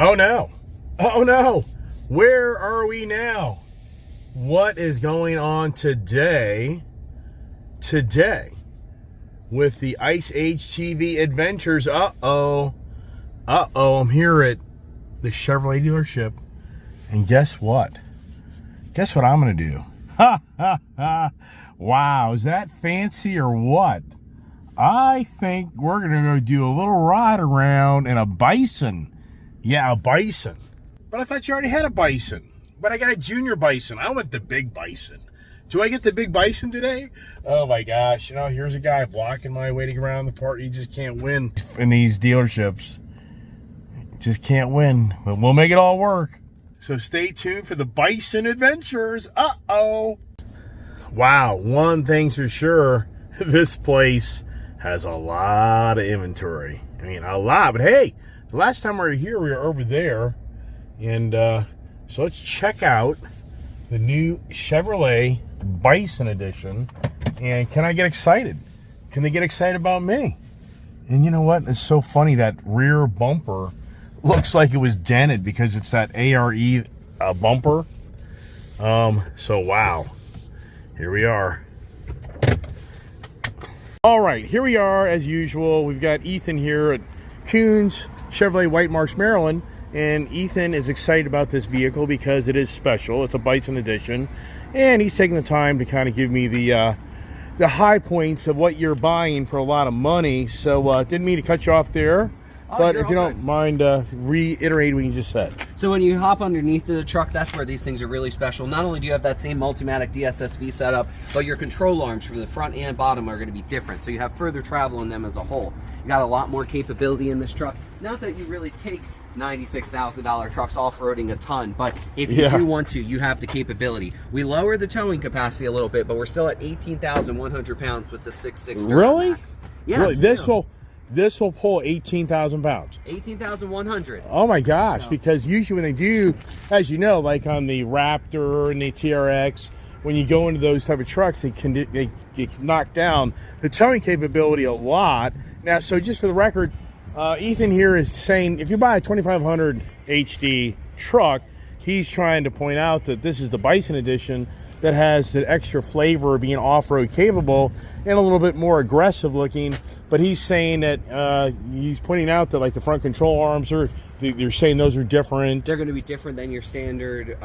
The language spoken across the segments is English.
Oh no. Oh no. Where are we now? What is going on today? With the Ice Age TV Adventures. Uh-oh. I'm here at the Chevrolet dealership. And guess what? Guess what I'm going to do? Ha, ha, ha. Wow, is that fancy or what? I think we're going to go do a little ride around in a Bison. Yeah, a Bison. But I thought you already had a Bison. But I got a junior Bison. I want the big Bison. Do I get the big Bison today? Oh my gosh. You know, here's a guy blocking my way to get around the part. He just can't win in these dealerships. Just can't win. But we'll make it all work. So stay tuned for the Bison adventures. Uh-oh. Wow. One thing's for sure. This place has a lot of inventory. I mean, a lot. But hey, the last time we were here, we were over there. And so let's check out the new Chevrolet Bison edition. And can I get excited? Can they get excited about me? And you know what? It's so funny, that rear bumper looks like it was dented because it's that ARE bumper. So wow. Here we are. All right, here we are as usual. We've got Ethan here at Coons Chevrolet White Marsh, Maryland. And Ethan is excited about this vehicle because it is special. It's a Bison edition. And he's taking the time to kind of give me the high points of what you're buying for a lot of money. So didn't mean to cut you off there. But if you don't mind reiterating what you just said. So when you hop underneath the truck, that's where these things are really special. Not only do you have that same Multimatic DSSV setup, but your control arms for the front and bottom are going to be different. So you have further travel in them as a whole. You got a lot more capability in this truck. Not that you really take $96,000 trucks off-roading a ton, but if you do want to, you have the capability. We lower the towing capacity a little bit, but we're still at 18,100 pounds with the 6.6 Really? Max. Yeah, really? This will pull 18,000 pounds. 18,100. Oh my gosh, because usually when they do, as you know, like on the Raptor and the TRX, when you go into those type of trucks, they get knocked down the towing capability a lot. Now, so just for the record, Ethan here is saying if you buy a 2500 HD truck, he's trying to point out that this is the Bison edition that has the extra flavor of being off-road capable and a little bit more aggressive looking. But he's saying that he's pointing out that like the front control arms they're saying those are different. They're going to be different than your standard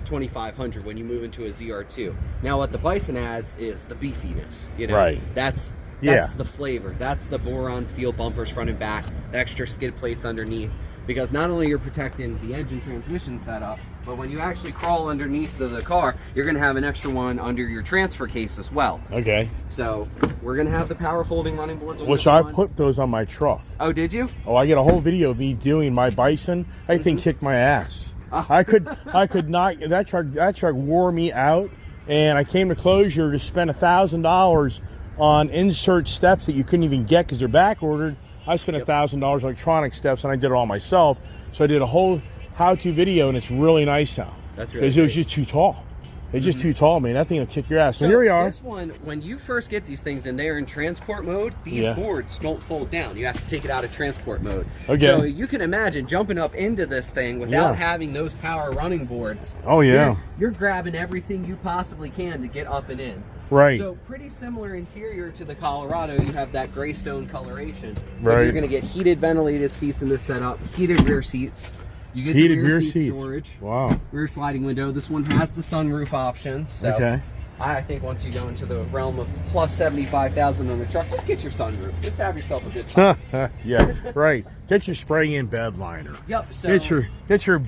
2500 when you move into a ZR2. Now what the Bison adds is the beefiness, you know. Right. That's the flavor. That's the boron steel bumpers front and back, the extra skid plates underneath, because not only you're protecting the engine transmission setup, but when you actually crawl underneath the car, you're going to have an extra one under your transfer case as well. Okay. So we're going to have the power folding running boards on which I put those on my truck. Oh, did you? Oh, I get a whole video of me doing my Bison. That thing kicked my ass. I could not. That truck wore me out, and I came to closure to spend $1,000 on insert steps that you couldn't even get because they're back ordered. I spent $1,000 electronic steps, and I did it all myself. So I did a whole how-to video, and it's really nice now. That's really because it was just too tall. It's just too tall, man. That thing will kick your ass. So here we are. This one, when you first get these things and they're in transport mode, these boards don't fold down. You have to take it out of transport mode. Okay. So you can imagine jumping up into this thing without having those power running boards. Oh yeah. You're grabbing everything you possibly can to get up and in. Right. So pretty similar interior to the Colorado. You have that gray stone coloration. Right. You're going to get heated ventilated seats in this setup, heated rear seats. You get heated the rear seat storage. Wow. Rear sliding window. This one has the sunroof option. So I think once you go into the realm of plus 75,000 on the truck, just get your sunroof. Just have yourself a good time. Yeah, right. Get your spray-in bed liner. Yep. So get your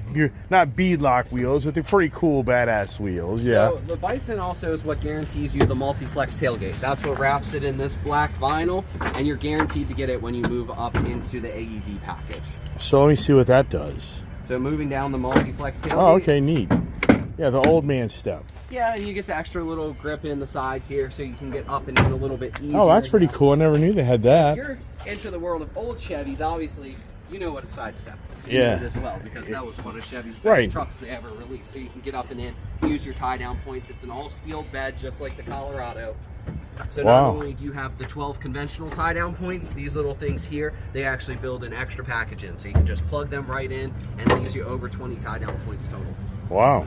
not beadlock wheels, but they're pretty cool, badass wheels. Yeah. So the Bison also is what guarantees you the multi-flex tailgate. That's what wraps it in this black vinyl, and you're guaranteed to get it when you move up into the AEV package. So let me see what that does. So moving down the multi-flex tailgate. Oh, okay, neat. Yeah, the old man step. Yeah, and you get the extra little grip in the side here so you can get up and in a little bit easier. Oh, that's pretty cool. I never knew they had that. If you're into the world of old Chevys, obviously, you know what a sidestep is. You Yeah. know this well because that was one of Chevy's best Right. trucks they ever released. So you can get up and in, use your tie down points. It's an all steel bed, just like the Colorado. So not Wow. only do you have the 12 conventional tie down points, these little things here, they actually build an extra package in. So you can just plug them right in and it gives you over 20 tie down points total. Wow.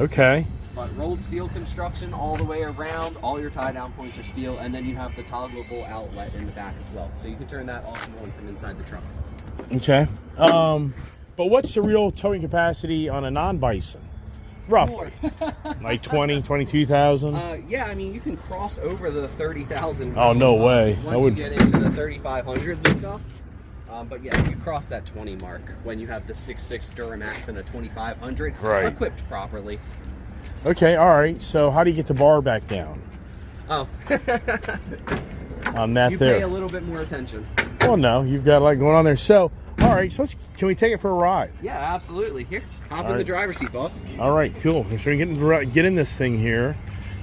Okay. But rolled steel construction all the way around, all your tie down points are steel, and then you have the toggleable outlet in the back as well. So you can turn that off and on from inside the truck. Okay. But what's the real towing capacity on a non-Bison? Roughly. Like 20, 22,000? Yeah, I mean, you can cross over the 30,000. Oh, no way. Once you get into the 3,500s and stuff. But yeah, you cross that 20 mark when you have the 6.6 Duramax and a 2,500 Right. equipped properly. Okay, all right. So how do you get the bar back down Oh, on that you pay there? a little bit more attention. Well, no, you've got a lot going on there. So, all right, so can we take it for a ride? Yeah, absolutely. Here, hop in All the right. driver's seat, boss. All right, cool. So we get in this thing here,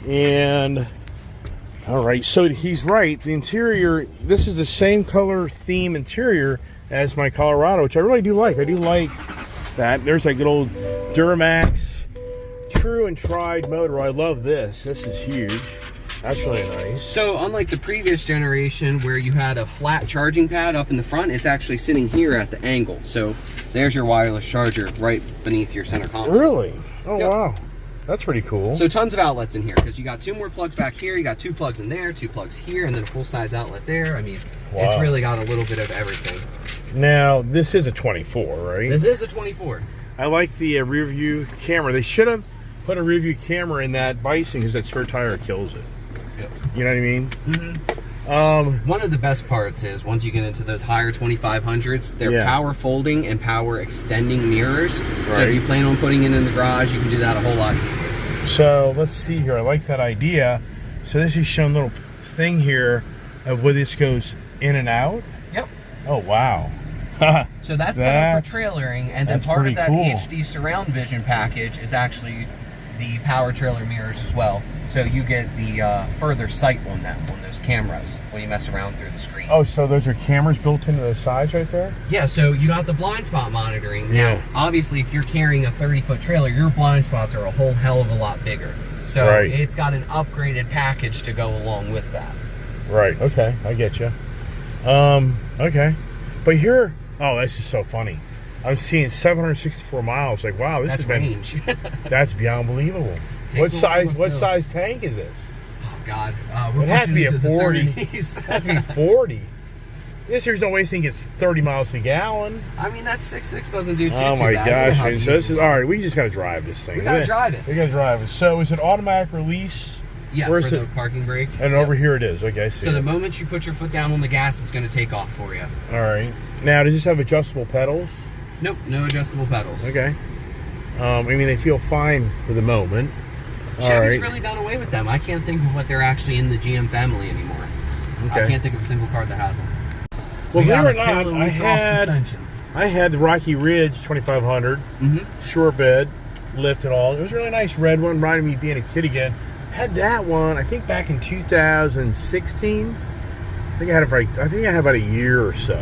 and all right. So he's right. The interior. This is the same color theme interior as my Colorado, which I really do like. I do like that. There's that good old Duramax, true and tried motor. I love this. This is huge. That's really nice. So unlike the previous generation where you had a flat charging pad up in the front, it's actually sitting here at the angle. So there's your wireless charger right beneath your center console. Really? Oh, Yep. wow. That's pretty cool. So tons of outlets in here because you got 2 more plugs back here, you got 2 plugs in there, 2 plugs here, and then a full-size outlet there. I mean, Wow. it's really got a little bit of everything. Now, this is a 24, right? This is a 24. I like the rear view camera. They should have put a rear view camera in that Bison because that spare tire kills it. Yep. You know what I mean? One of the best parts is once you get into those higher 2500s, they're Yeah. power folding and power extending mirrors. So Right. if you plan on putting it in the garage, you can do that a whole lot easier. So let's see here. I like that idea. So this is showing a little thing here of where this goes in and out. Yep. Oh, wow. So that's set up That's- for trailering, and then that's part of pretty that cool. HD surround vision package is actually the power trailer mirrors as well. So you get the further sight on those cameras when you mess around through the screen. Oh, so those are cameras built into the sides right there? Yeah, so you got the blind spot monitoring. Yeah. Now, obviously, if you're carrying a 30-foot trailer, your blind spots are a whole hell of a lot bigger. So Right. it's got an upgraded package to go along with that. Right. Okay. I get you. Okay. But here, oh, this is so funny. I'm seeing 764 miles. Like, wow, this That's has been, range. that's beyond believable. Takes a lot of What fuel. size tank is this? Oh, God. We're It had to pushing be a into the 40. 30s. It had to be 40. This here's no way this thing gets 30 miles a gallon. I mean, that 6.6 doesn't do too Oh my bad. gosh! How And so this is all right. We just gotta drive this thing. We gotta drive it. We gotta drive it. So is it automatic release? Yeah, Where's for the- the parking brake. And Yep. over here it is. Okay, I see. So the it. moment you put your foot down on the gas, it's going to take off for you. All right. Now does this have adjustable pedals? Nope, no adjustable pedals. Okay. I mean they feel fine for the moment. All Chevy's right. really done away with them. I can't think of what they're actually in the GM family anymore. Okay. I can't think of a single car that has them. Well, We got believe it or a not, killer with soft suspension. I had the Rocky Ridge 2500 short bed lift and all. It was a really nice red one, reminded me of being a kid again. Had that one, I think back in 2016. I think I had about a year or so.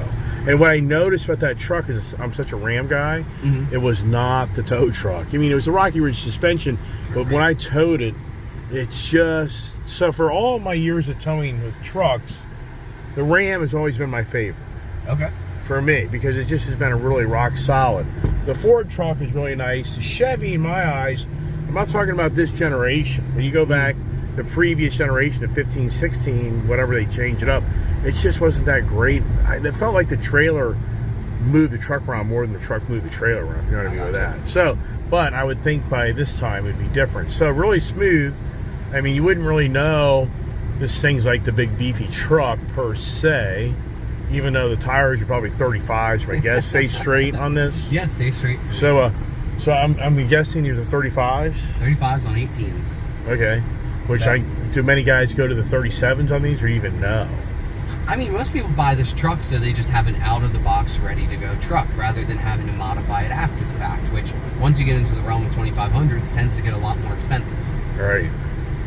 And what I noticed about that truck is I'm such a Ram guy. It was not the tow truck. I mean, it was the Rocky Ridge suspension, but when I towed it, it's just so for all my years of towing with trucks, the Ram has always been my favorite. Okay. For me, because it just has been a really rock solid. The Ford truck is really nice. The Chevy, in my eyes, I'm not talking about this generation. When you go back, the previous generation of 15, 16, whatever they change it up, it just wasn't that great. It felt like the trailer moved the truck around more than the truck moved the trailer around, if you know what I mean with that. So, but I would think by this time it'd be different. So really smooth. I mean, you wouldn't really know this thing's like the big beefy truck per se, even though the tires are probably 35s, but I guess stay straight on this. Yeah, stay straight. So I'm guessing these are 35s. 35s on 18s. Okay, which So- do many guys go to the 37s on these, or even no? I mean, most people buy this truck so they just have an out-of-the-box, ready-to-go truck rather than having to modify it after the fact, which, once you get into the realm of 2500s, tends to get a lot more expensive. All right.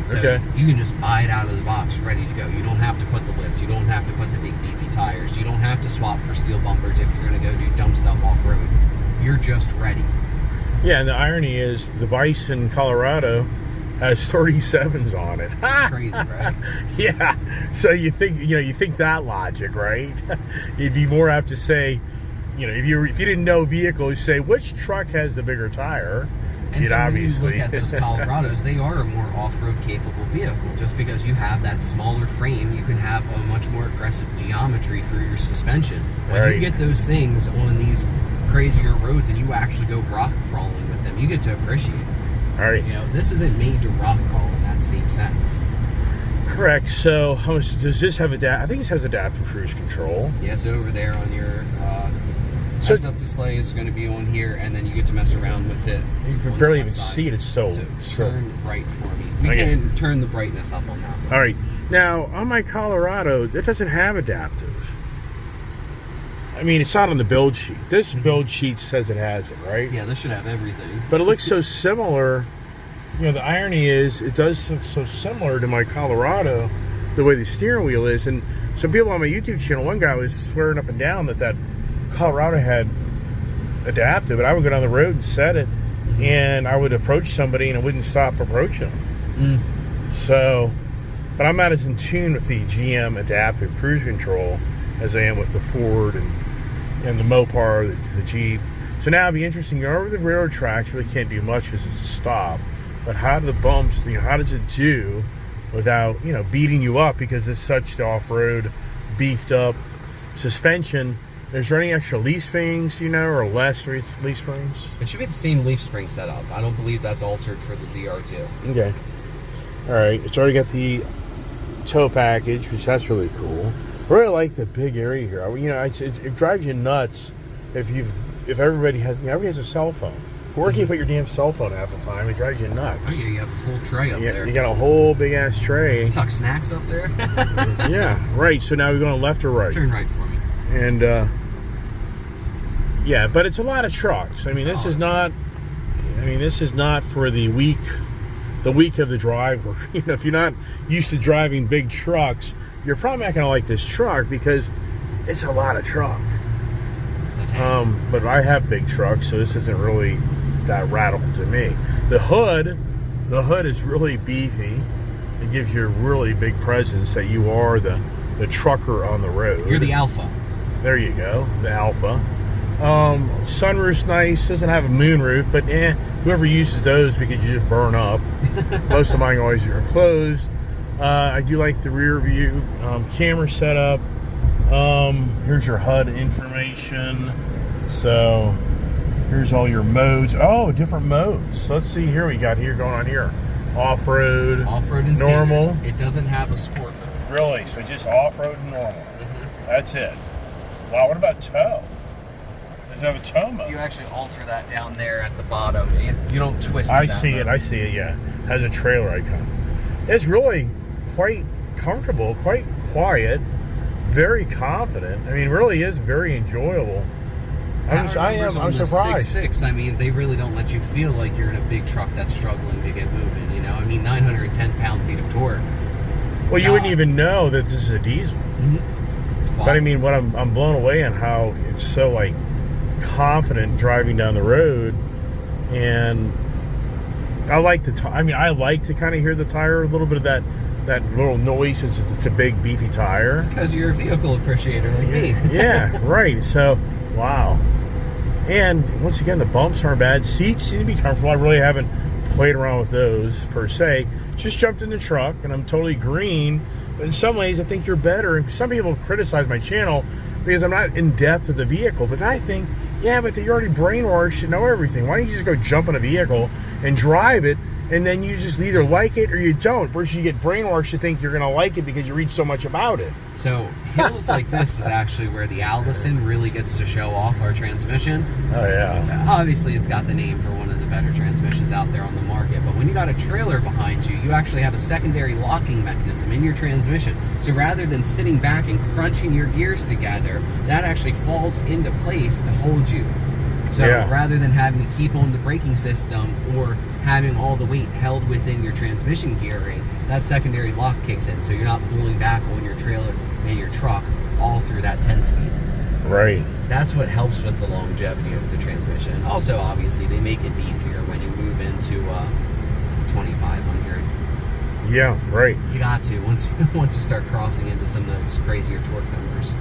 So Okay. you can just buy it out of the box, ready to go. You don't have to put the lift. You don't have to put the big beefy tires. You don't have to swap for steel bumpers if you're going to go do dumb stuff off-road. You're just ready. Yeah, and the irony is the Bison Colorado has 37s on it. It's crazy, right? Yeah. So you think that logic, right? You'd be more apt to say, if you didn't know vehicles, say which truck has the bigger tire. And You'd so obviously when you look at those Colorados, they are a more off-road capable vehicle. Just because you have that smaller frame, you can have a much more aggressive geometry for your suspension. When you get those things on these crazier roads and you actually go rock crawling with them, you get to appreciate it. All right. This isn't made to rock crawl in that same sense. Correct. So does this have I think this has adaptive cruise control. Yes, over there on your heads-up display is going to be on here, and then you get to mess around with it. You can barely even see it. It's so turn right for me. We can turn the brightness up on that one. All right. Now, on my Colorado, it doesn't have adaptive. I mean, it's not on the build sheet. This build sheet says it has it, right? Yeah, this should have everything. But it looks so similar. The irony is it does look so similar to my Colorado, the way the steering wheel is. And some people on my YouTube channel, one guy was swearing up and down that Colorado had adaptive, but I would go down the road and set it, and I would approach somebody and it wouldn't stop approaching them. So, but I'm not as in tune with the GM adaptive cruise control as I am with the Ford and the Mopar, the Jeep. So now it'd be interesting. You're over the railroad tracks, really can't do much because it's a stop. But how do the bumps, how does it do without, beating you up because it's such the off-road, beefed up suspension? Is there any extra leaf springs, or less leaf springs? It should be the same leaf spring setup. I don't believe that's altered for the ZR2. Okay. All right. It's already got the tow package, which that's really cool. I really like the big area here. It drives you nuts if everybody has a cell phone. Where can you put your damn cell phone half the time? It drives you nuts. Oh yeah, you have a full tray up there. You got a whole big ass tray. You tuck snacks up there. Yeah, right. So now we're going left or right? Turn right for me. And yeah, but it's a lot of trucks. This is not for the week of the driver. If you're not used to driving big trucks, you're probably not going to like this truck because it's a lot of truck. It's a tank. But I have big trucks, so this isn't really that radical to me. The hood is really beefy. It gives you a really big presence that you are the trucker on the road. You're the alpha. There you go, the alpha. Sunroof's nice. Doesn't have a moonroof, but whoever uses those because you just burn up. Most of mine always are closed. I do like the rear view camera setup. Here's your HUD information. So here's all your modes. Oh, different modes. So let's see here. We got here going on here. Off-road. Off-road and normal. Standard. It doesn't have a sport mode. Really? So just off-road and normal. That's it. Wow, what about tow? Does it have a tow mode? You actually alter that down there at the bottom. You don't twist it. I see it, yeah. Has a trailer icon. It's really quite comfortable, quite quiet, very confident. Really is very enjoyable. I'm surprised. 6.6, they really don't let you feel like you're in a big truck that's struggling to get moving, 910 pound-feet of torque. Well, you wouldn't even know that this is a diesel. But what I'm blown away on how it's so confident driving down the road, and I like to kind of hear the tire, a little bit of that little noise since it's a big beefy tire. It's because you're a vehicle appreciator like me. Yeah, right. So, wow. And once again, the bumps aren't bad. Seats seem to be comfortable. I really haven't played around with those per se. Just jumped in the truck, and I'm totally green. But in some ways, I think you're better. And some people criticize my channel because I'm not in depth with the vehicle. But I think, yeah, but you're already brainwashed to know everything. Why don't you just go jump in a vehicle and drive it, and then you just either like it or you don't, versus you get brainwashed to think you're going to like it because you read so much about it. So hills like this is actually where the Allison really gets to show off our transmission. Oh, yeah. Obviously, it's got the name for one of the better transmissions out there on the market, but when you got a trailer behind you, you actually have a secondary locking mechanism in your transmission. So rather than sitting back and crunching your gears together, that actually falls into place to hold you. So rather than having to keep on the braking system or having all the weight held within your transmission gearing, that secondary lock kicks in. So you're not pulling back on your trailer and your truck all through that 10-speed. Right. That's what helps with the longevity of the transmission. Also, obviously, they make it beefier when you move into 2500. Yeah, right. You got to once you start crossing into some of those crazier torque numbers.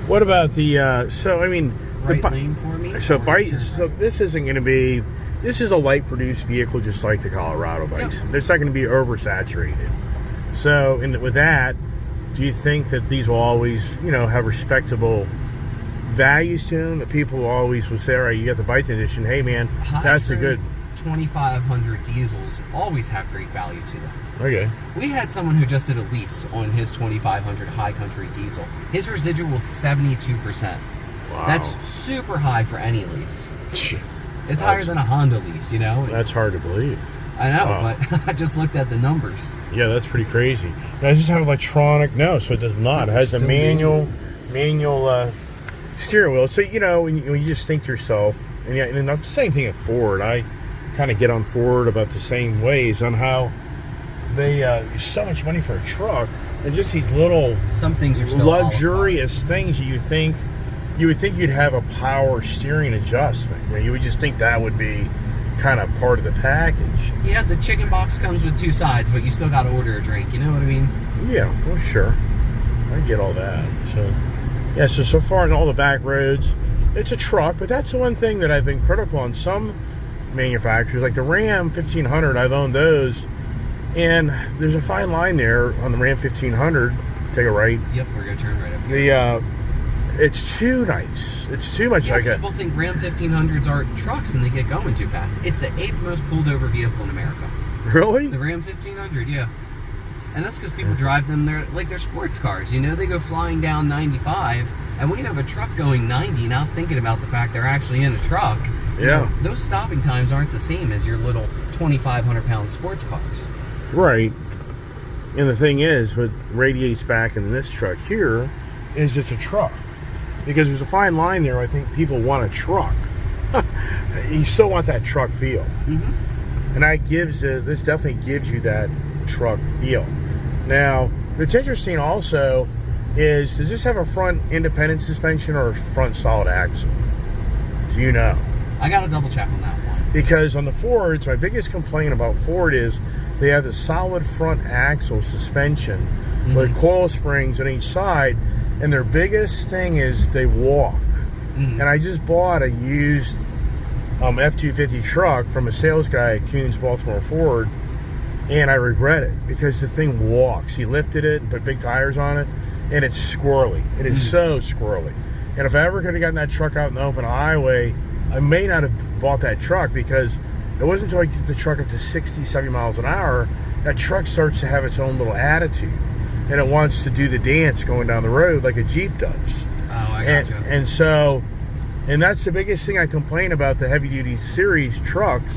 What about the? So I mean, Right lane for me. So this isn't going to be. This is a light produced vehicle, just like the Colorado Bison. Yep. It's not going to be oversaturated. So, with that, do you think that these will always, have respectable values to them? That people always will say, all right, you got the Bison edition. Hey, man, that's a good 2500 diesels. Always have great value to them. Okay. We had someone who just did a lease on his 2500 High Country diesel. His residual was 72%. Wow. That's super high for any lease. It's higher than a Honda lease, That's hard to believe. I know, but I just looked at the numbers. Yeah, that's pretty crazy. Does this have electronic? No, so it does not. It has a manual steering wheel. So, when you just think to yourself, and the same thing at Ford. I kind of get on Ford about the same ways on how they use so much money for a truck, and just these little some things are still luxurious things you would think you'd have a power steering adjustment. You would just think that would be kind of part of the package. Yeah, the chicken box comes with two sides, but you still got to order a drink. You know what I mean? Yeah, well, sure. I get all that. So, yeah, so far in all the back roads, it's a truck, but that's the one thing that I've been critical on some manufacturers, like the Ram 1500. I've owned those, and there's a fine line there on the Ram 1500. Take a right. Yep, we're going to turn right up here. It's too nice. It's too much like people think Ram 1500s are trucks and they get going too fast. It's the 8th most pulled over vehicle in America. Really? The Ram 1500, yeah. And that's because people drive them, they're sports cars. They go flying down 95, and when you have a truck going 90, not thinking about the fact they're actually in a truck, those stopping times aren't the same as your little 2,500-pound sports cars. Right. And the thing is, what radiates back in this truck here is it's a truck. Because there's a fine line there. I think people want a truck. You still want that truck feel. Mm-hmm. And this definitely gives you that truck feel. Now, what's interesting also is, does this have a front independent suspension or a front solid axle? Do you know? I got to double check on that one. Because on the Fords, my biggest complaint about Ford is they have the solid front axle suspension with coil springs on each side. And their biggest thing is they walk. Mm-hmm. And I just bought a used F-250 truck from a sales guy at Kuhn's Baltimore Ford, and I regret it because the thing walks. He lifted it and put big tires on it, and it's squirrely. It is so squirrely. And if I ever could have gotten that truck out in the open highway, I may not have bought that truck, because it wasn't until I get the truck up to 60, 70 miles an hour, that truck starts to have its own little attitude. And it wants to do the dance going down the road like a Jeep does. Oh, I gotcha. And that's the biggest thing I complain about the heavy-duty series trucks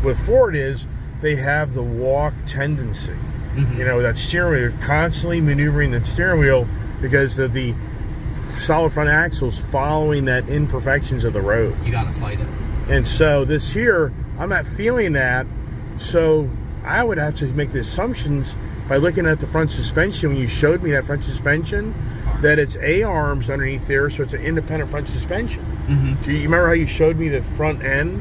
with Ford is they have the walk tendency. Mm-hmm. That steering wheel, they're constantly maneuvering the steering wheel because of the solid front axles following that imperfections of the road. You got to fight it. And so this here, I'm not feeling that. So I would have to make the assumptions by looking at the front suspension, when you showed me that front suspension, that it's A-arms underneath there, so it's an independent front suspension. Mm-hmm. So you remember how you showed me the front end?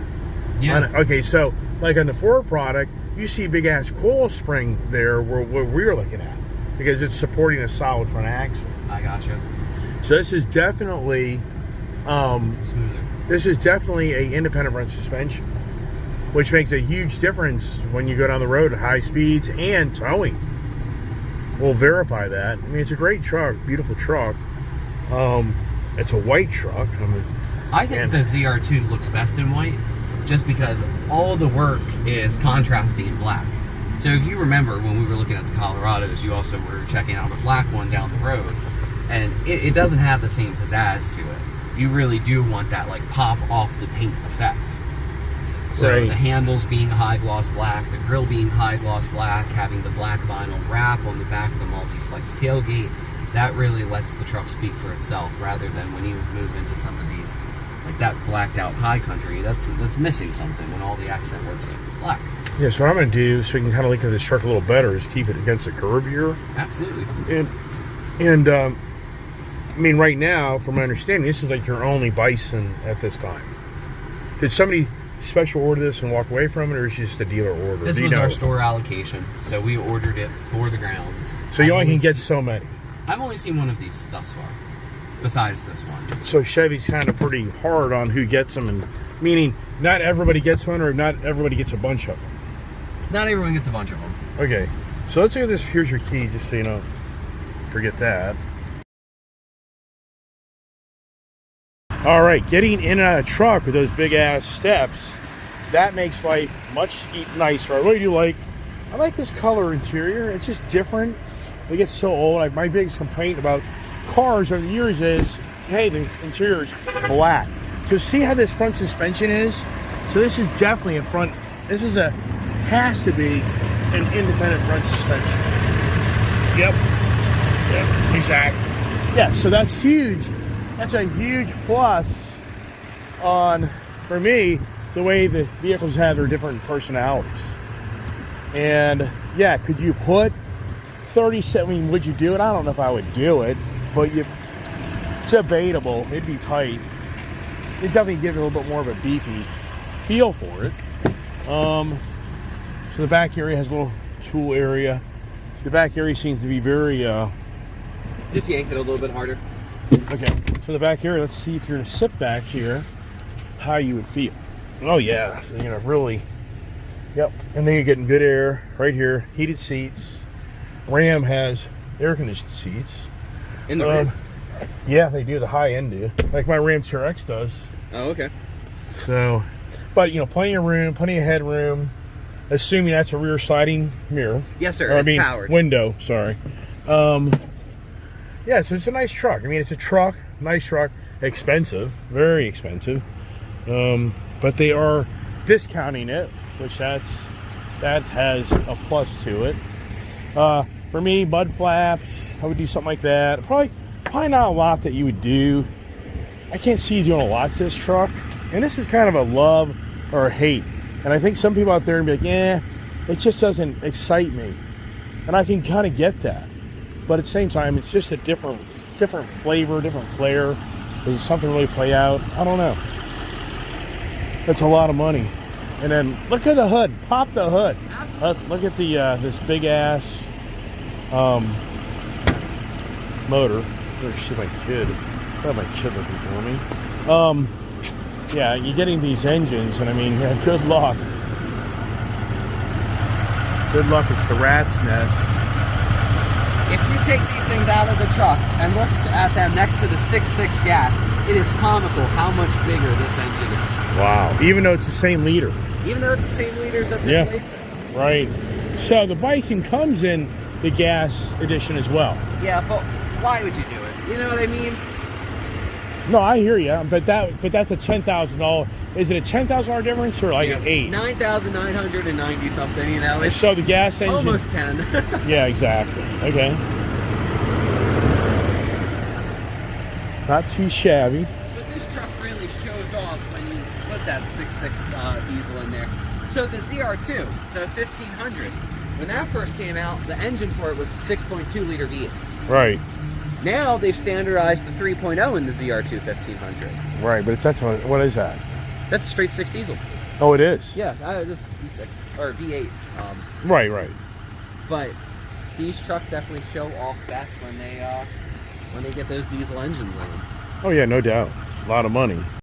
Yeah. Okay, so like on the Ford product, you see a big-ass coil spring there where we're looking at, because it's supporting a solid front axle. I gotcha. So this is definitely smoother. This is definitely a independent front suspension, which makes a huge difference when you go down the road at high speeds and towing. We'll verify that. I mean, it's a great truck, beautiful truck. It's a white truck. I think the ZR2 looks best in white, just because all the work is contrasting in black. So if you remember when we were looking at the Colorados, you also were checking out a black one down the road, and it doesn't have the same pizzazz to it. You really do want that like pop off the paint effect. So right. The handles being high gloss black, the grille being high gloss black, having the black vinyl wrap on the back of the multi-flex tailgate, that really lets the truck speak for itself, rather than when you move into some of these, like that blacked out High Country, that's missing something when all the accent work's black. Yeah, so what I'm going to do, so we can kind of look at this truck a little better, is keep it against the curb here. Absolutely. And I mean, right now, from my understanding, this is like your only Bison at this time. Did somebody special order this and walk away from it, or is it just a dealer order? This was our store allocation, so we ordered it for the grounds. So you only can get so many. I've only seen one of these thus far, besides this one. So Chevy's kind of pretty hard on who gets them, and meaning not everybody gets one, or not everybody gets a bunch of them. Not everyone gets a bunch of them. Okay, so let's look at this. Here's your key, just so you don't forget that. All right, getting in and out of the truck with those big ass steps, that makes life much nicer. I really do I like this color interior. It's just different. It gets so old. My biggest complaint about cars over the years is, hey, the interior is black. So see how this front suspension is? So this is definitely a front, has to be an independent front suspension. Yep, exactly. Yeah, so that's huge. That's a huge plus on, for me, the way the vehicles have their different personalities. And yeah, could you put 37, I mean, would you do it? I don't know if I would do it, but it's debatable. It'd be tight. It'd definitely give it a little bit more of a beefy feel for it. So the back area has a little tool area. The back area seems to be very... Just yank it a little bit harder. Okay, so the back area, let's see if you're to sit back here, how you would feel. Oh yeah, so, really, yep. And then you're getting good air right here, heated seats. Ram has air conditioned seats. In the Ram? Yeah, they do, the high end do. Like my Ram TRX does. Oh, okay. So, but plenty of room, plenty of headroom, assuming that's a rear sliding mirror. Yes, sir, Or, it's powered. Window, sorry. Yeah, so it's a nice truck. I mean, it's a truck, nice truck, expensive, very expensive. But they are discounting it, which that has a plus to it. For me, mud flaps, I would do something like that. Probably not a lot that you would do. I can't see you doing a lot to this truck. And this is kind of a love or a hate. And I think some people out there would be like, it just doesn't excite me. And I can kind of get that. But at the same time, it's just a different flavor, different flair. Does something really play out? I don't know. That's a lot of money. And then look at the hood. Pop the hood. Look at the this big ass motor. Better see my kid. I have my kid looking for me. Yeah, you're getting these engines, and I mean, yeah, good luck. Good luck. It's the rat's nest. If you take these things out of the truck and look at them next to the 6.6 gas, it is comical how much bigger this engine is. Wow. Even though it's the same liter. Even though it's the same liters of displacement. Right. So the Bison comes in the gas edition as well. Yeah, but why would you do it? You know what I mean? No, I hear you, but that's a $10,000. Is it a $10,000 difference or like an 8? 9,990 something. It's so the gas engine almost 10. Yeah, exactly. Okay. Not too shabby. But this truck really shows off when you put that 6.6 diesel in there. So the ZR2, the 1500, when that first came out, the engine for it was the 6.2 liter V8. Right. Now they've standardized the 3.0 in the ZR2 1500. Right, but what is that? That's a straight 6 diesel. Oh, it is? Yeah, just V6 or V8. Right. But these trucks definitely show off best when they get those diesel engines in them. Oh yeah, no doubt. A lot of money.